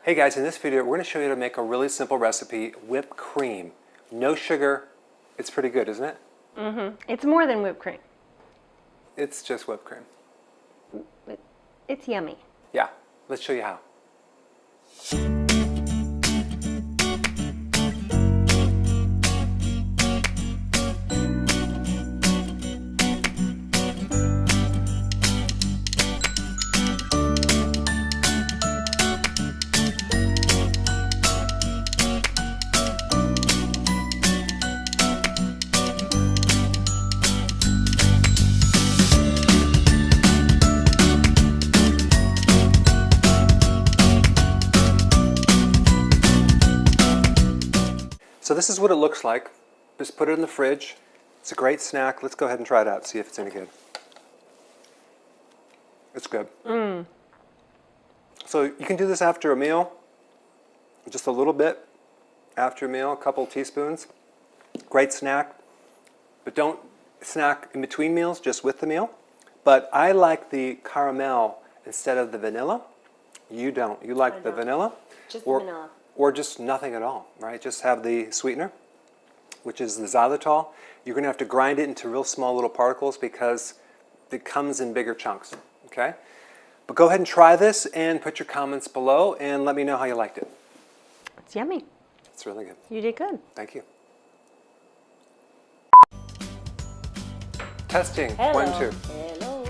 Hey guys, in this video we're going to show you how to make a really simple recipe, whipped cream. No sugar. It's pretty good, isn't it? Mm-hmm. It's more than whipped cream. It's just whipped cream. It's yummy. Yeah, let's show you how. So this is what it looks like. Just put it in the fridge. It's a great snack. Let's go ahead and try it out, see if it's any good. It's good. So you can do this after a meal, just a little bit after a meal, a couple teaspoons. Great snack, but don't snack in between meals, just with the meal. But I like the caramel instead of the vanilla. You don't. You like the vanilla? Just the vanilla. Or just nothing at all, right? Just have the sweetener, which is the xylitol. You're going to have to grind it into real small little particles because it comes in bigger chunks, okay? But go ahead and try this and put your comments below and let me know how you liked it. It's yummy. It's really good. You did good. Thank you. Testing. Hello. 1, 2. Hello.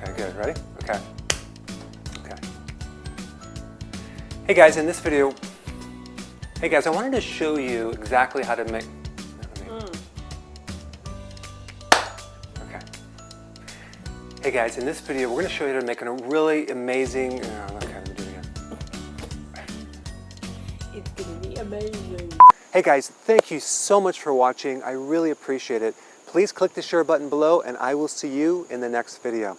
Okay, good. Ready? Okay. Okay. Hey guys, in this video, I wanted to show you exactly how to make. Okay. Hey guys, in this video, we're going to show you how to make a really amazing. Okay, let me do it again. It's going to be amazing. Hey guys, thank you so much for watching. I really appreciate it. Please click the share button below, and I will see you in the next video.